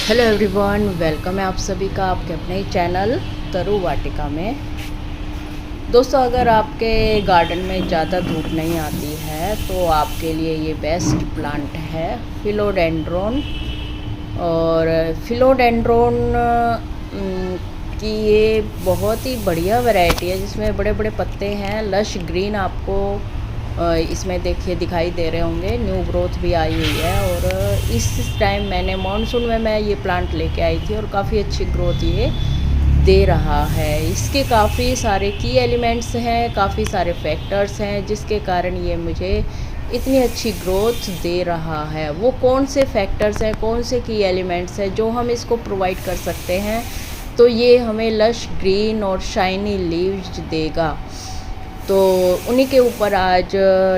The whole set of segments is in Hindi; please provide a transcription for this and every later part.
हेलो एवरीवन, वेलकम है आप सभी का आपके अपने चैनल तरु वाटिका में। दोस्तों, अगर आपके गार्डन में ज़्यादा धूप नहीं आती है तो आपके लिए ये बेस्ट प्लांट है फिलोडेंड्रोन। और फिलोडेंड्रोन की ये बहुत ही बढ़िया वैरायटी है जिसमें बड़े बड़े पत्ते हैं, लश ग्रीन आपको इसमें देखिए दिखाई दे रहे होंगे। न्यू ग्रोथ भी आई हुई है और इस टाइम मैंने मानसून में मैं ये प्लांट लेके आई थी और काफ़ी अच्छी ग्रोथ ये दे रहा है। इसके काफ़ी सारे की एलिमेंट्स हैं, काफ़ी सारे फैक्टर्स हैं जिसके कारण ये मुझे इतनी अच्छी ग्रोथ दे रहा है। वो कौन से फैक्टर्स हैं, कौन से की एलिमेंट्स हैं जो हम इसको प्रोवाइड कर सकते हैं, तो ये हमें लश ग्रीन और शाइनी लीव्स देगा। तो उन्हीं के ऊपर आज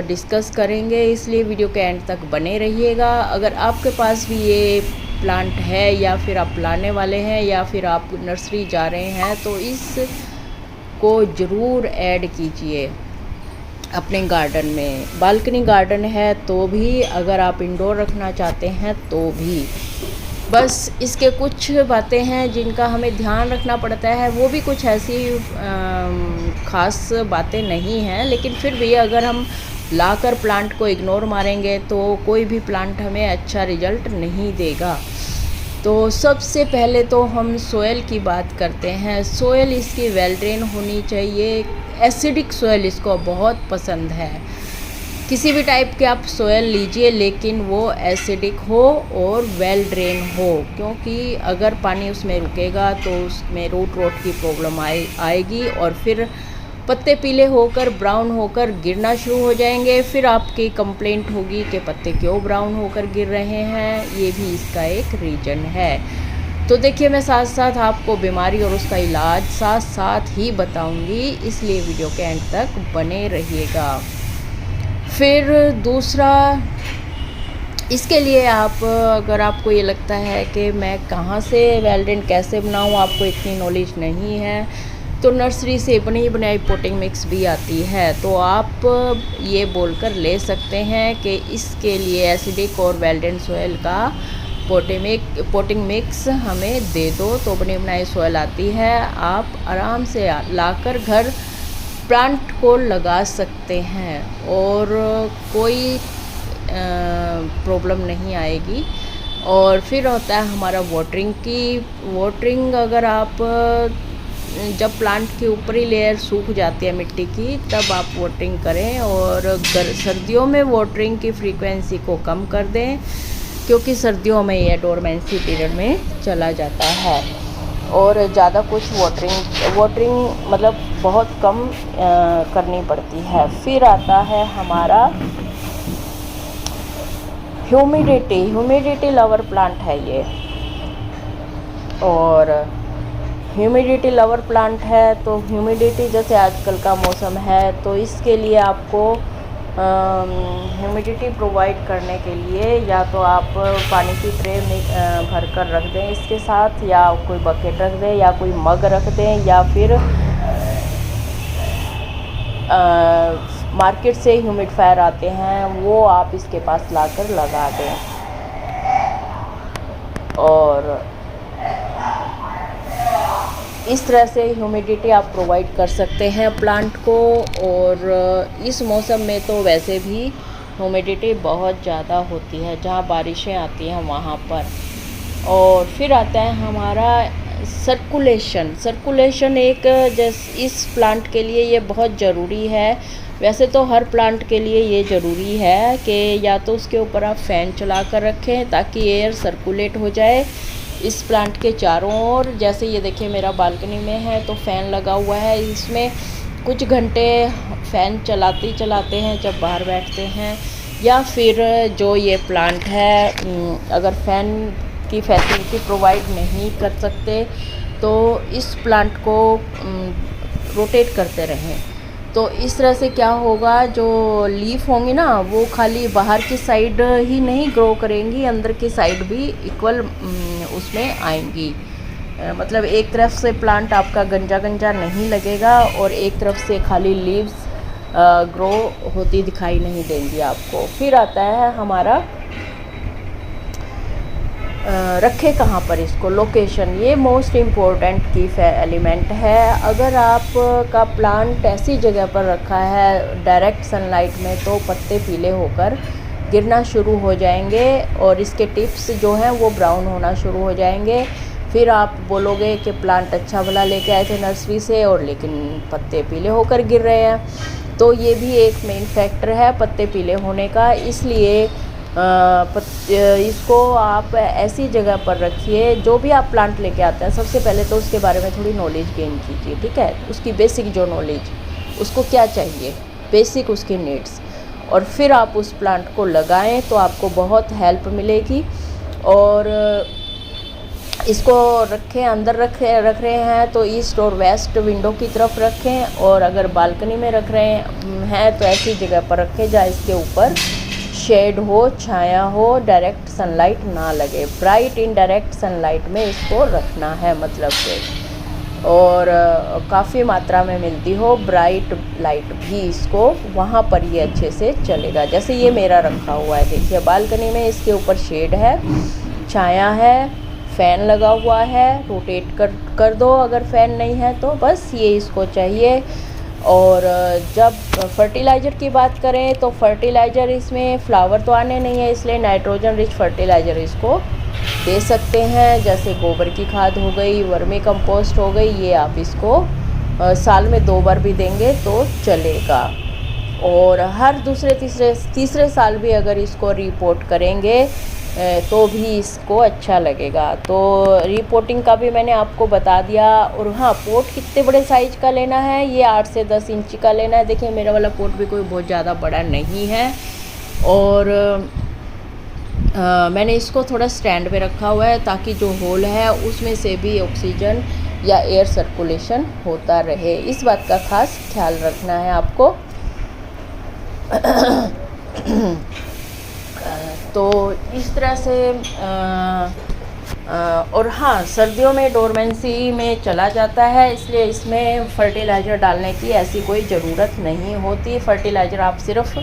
डिस्कस करेंगे, इसलिए वीडियो के एंड तक बने रहिएगा। अगर आपके पास भी ये प्लांट है या फिर आप लाने वाले हैं या फिर आप नर्सरी जा रहे हैं तो इसको ज़रूर ऐड कीजिए अपने गार्डन में। बालकनी गार्डन है तो भी, अगर आप इंडोर रखना चाहते हैं तो भी। बस इसके कुछ बातें हैं जिनका हमें ध्यान रखना पड़ता है, वो भी कुछ ऐसी ख़ास बातें नहीं हैं, लेकिन फिर भी अगर हम लाकर प्लांट को इग्नोर मारेंगे तो कोई भी प्लांट हमें अच्छा रिजल्ट नहीं देगा। तो सबसे पहले तो हम सोयल की बात करते हैं। सोयल इसकी वेल ड्रेन होनी चाहिए। एसिडिक सोयल इसको बहुत पसंद है। किसी भी टाइप के आप सोयल लीजिए लेकिन वो एसिडिक हो और वेल ड्रेन हो, क्योंकि अगर पानी उसमें रुकेगा तो उसमें रूट रोट की प्रॉब्लम आएगी और फिर पत्ते पीले होकर ब्राउन होकर गिरना शुरू हो जाएंगे। फिर आपकी कंप्लेंट होगी कि पत्ते क्यों ब्राउन होकर गिर रहे हैं, ये भी इसका एक रीज़न है। तो देखिए, मैं साथ साथ आपको बीमारी और उसका इलाज साथ साथ ही बताऊंगी, इसलिए वीडियो के एंड तक बने रहिएगा। फिर दूसरा, इसके लिए आप, अगर आपको ये लगता है कि मैं कहाँ से वेल ड्रेन कैसे बनाऊँ, आपको इतनी नॉलेज नहीं है, तो नर्सरी से बनी बनाई पोटिंग मिक्स भी आती है, तो आप ये बोलकर ले सकते हैं कि इसके लिए एसिडिक और वेल ड्रेन सोयल का पोटिंग मिक्स हमें दे दो। तो बनी बनाई सोयल आती है, आप आराम से लाकर घर प्लांट को लगा सकते हैं और कोई प्रॉब्लम नहीं आएगी। और फिर होता है हमारा वाटरिंग। अगर आप जब प्लांट की ऊपरी लेयर सूख जाती है मिट्टी की, तब आप वाटरिंग करें और सर्दियों में वाटरिंग की फ्रीक्वेंसी को कम कर दें, क्योंकि सर्दियों में यह डोरमेंसी पीरियड में चला जाता है और ज़्यादा कुछ वाटरिंग मतलब बहुत कम करनी पड़ती है। फिर आता है हमारा ह्यूमिडिटी लवर प्लांट है ये, और ह्यूमिडिटी लवर प्लांट है तो ह्यूमिडिटी, जैसे आजकल का मौसम है, तो इसके लिए आपको ह्यूमिडिटी प्रोवाइड करने के लिए या तो आप पानी की ट्रे में भर कर रख दें इसके साथ, या कोई बकेट रख दें या कोई मग रख दें, या फिर मार्केट से ह्यूमिडिफायर आते हैं वो आप इसके पास लाकर लगा दें। और इस तरह से ह्यूमिडिटी आप प्रोवाइड कर सकते हैं प्लांट को। और इस मौसम में तो वैसे भी ह्यूमिडिटी बहुत ज़्यादा होती है, जहाँ बारिशें आती हैं वहाँ पर। और फिर आता है हमारा सर्कुलेशन एक, जैसे इस प्लांट के लिए ये बहुत ज़रूरी है। वैसे तो हर प्लांट के लिए ये ज़रूरी है कि या तो उसके ऊपर आप फ़ैन चला कर रखें ताकि एयर सर्कुलेट हो जाए इस प्लांट के चारों ओर। जैसे ये देखिए मेरा बालकनी में है तो फ़ैन लगा हुआ है, इसमें कुछ घंटे फ़ैन चलाते हैं जब बाहर बैठते हैं। या फिर जो ये प्लांट है, अगर फ़ैन की फैसिलिटी प्रोवाइड नहीं कर सकते तो इस प्लांट को रोटेट करते रहें। तो इस तरह से क्या होगा, जो लीफ होंगी ना वो खाली बाहर की साइड ही नहीं ग्रो करेंगी, अंदर की साइड भी इक्वल उसमें आएंगी। मतलब एक तरफ से प्लांट आपका गंजा नहीं लगेगा और एक तरफ से खाली लीव्स ग्रो होती दिखाई नहीं देंगी आपको। फिर आता है हमारा रखें कहाँ पर इसको, लोकेशन ये मोस्ट इम्पोर्टेंट की एलिमेंट है। अगर आप का प्लांट ऐसी जगह पर रखा है डायरेक्ट सनलाइट में, तो पत्ते पीले होकर गिरना शुरू हो जाएंगे और इसके टिप्स जो हैं वो ब्राउन होना शुरू हो जाएंगे। फिर आप बोलोगे कि प्लांट अच्छा भला लेके आए थे नर्सरी से और लेकिन पत्ते पीले होकर गिर रहे हैं। तो ये भी एक मेन फैक्टर है पत्ते पीले होने का। इसलिए इसको आप ऐसी जगह पर रखिए। जो भी आप प्लांट लेके आते हैं सबसे पहले तो उसके बारे में थोड़ी नॉलेज गेन कीजिए, ठीक है। उसकी बेसिक जो नॉलेज, उसको क्या चाहिए, बेसिक उसकी नीड्स, और फिर आप उस प्लांट को लगाएं तो आपको बहुत हेल्प मिलेगी। और इसको रखें, अंदर रख रहे हैं तो ईस्ट और वेस्ट विंडो की तरफ रखें, और अगर बालकनी में रख रहे हैं तो ऐसी जगह पर रखें जहाँ इसके ऊपर शेड हो, छाया हो, डायरेक्ट सनलाइट ना लगे। ब्राइट इनडायरेक्ट सनलाइट में इसको रखना है, मतलब से, और काफ़ी मात्रा में मिलती हो ब्राइट लाइट भी इसको, वहाँ पर ये अच्छे से चलेगा। जैसे ये मेरा रखा हुआ है, देखिए बालकनी में, इसके ऊपर शेड है, छाया है, फ़ैन लगा हुआ है, रोटेट कर दो अगर फ़ैन नहीं है तो, बस ये इसको चाहिए। और जब फर्टिलाइज़र की बात करें तो फर्टिलाइज़र इसमें फ्लावर तो आने नहीं है, इसलिए नाइट्रोजन रिच फर्टिलाइज़र इसको दे सकते हैं। जैसे गोबर की खाद हो गई, वर्मी कंपोस्ट हो गई, ये आप इसको साल में 2 बार भी देंगे तो चलेगा। और हर दूसरे तीसरे साल भी अगर इसको रिपोर्ट करेंगे तो भी इसको अच्छा लगेगा। तो रिपोर्टिंग का भी मैंने आपको बता दिया। और हाँ, पोट कितने बड़े साइज़ का लेना है, ये 8 से 10 इंच का लेना है। देखिए मेरा वाला पोट भी कोई बहुत ज़्यादा बड़ा नहीं है। और मैंने इसको थोड़ा स्टैंड पे रखा हुआ है ताकि जो होल है उसमें से भी ऑक्सीजन या एयर सर्कुलेशन होता रहे। इस बात का खास ख्याल रखना है आपको। तो इस तरह से और हाँ, सर्दियों में डोरमेंसी में चला जाता है, इसलिए इसमें फर्टिलाइज़र डालने की ऐसी कोई ज़रूरत नहीं होती। फर्टिलाइज़र आप सिर्फ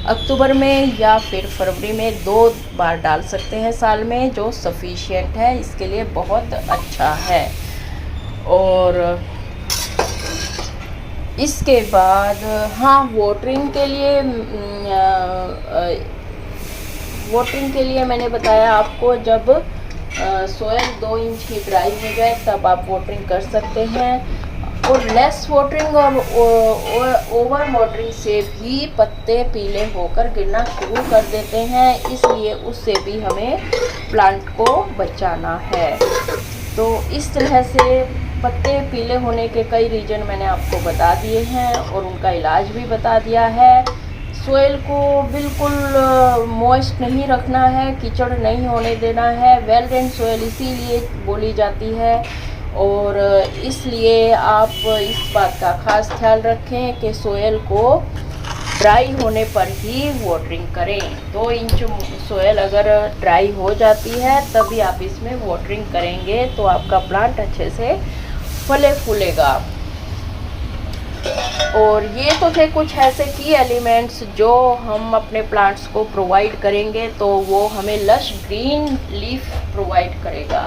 अक्टूबर में या फिर फरवरी में 2 बार डाल सकते हैं साल में, जो सफिशिएंट है, इसके लिए बहुत अच्छा है। और इसके बाद हाँ, वाटरिंग के लिए मैंने बताया आपको, जब सोयल 2 इंच की ड्राई हो जाए तब आप वाटरिंग कर सकते हैं। और लेस वाटरिंग और ओवर वाटरिंग से भी पत्ते पीले होकर गिरना शुरू कर देते हैं, इसलिए उससे भी हमें प्लांट को बचाना है। तो इस तरह से पत्ते पीले होने के कई रीज़न मैंने आपको बता दिए हैं और उनका इलाज भी बता दिया है। सोयल को बिल्कुल मॉइस्ट नहीं रखना है, कीचड़ नहीं होने देना है। वेल ड्रेन सोयल इसीलिए बोली जाती है, और इसलिए आप इस बात का खास ख्याल रखें कि सोयल को ड्राई होने पर ही वाटरिंग करें। 2 इंच सोयल अगर ड्राई हो जाती है तभी आप इसमें वाटरिंग करेंगे तो आपका प्लांट अच्छे से फले फूलेगा। और ये तो थे कुछ ऐसे की एलिमेंट्स जो हम अपने प्लांट्स को प्रोवाइड करेंगे तो वो हमें लश ग्रीन लीफ प्रोवाइड करेगा।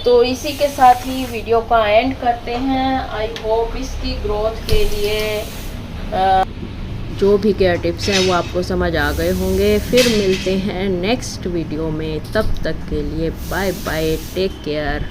तो इसी के साथ ही वीडियो का एंड करते हैं। आई होप इसकी ग्रोथ के लिए जो भी केयर टिप्स हैं वो आपको समझ आ गए होंगे। फिर मिलते हैं नेक्स्ट वीडियो में, तब तक के लिए बाय बाय, टेक केयर।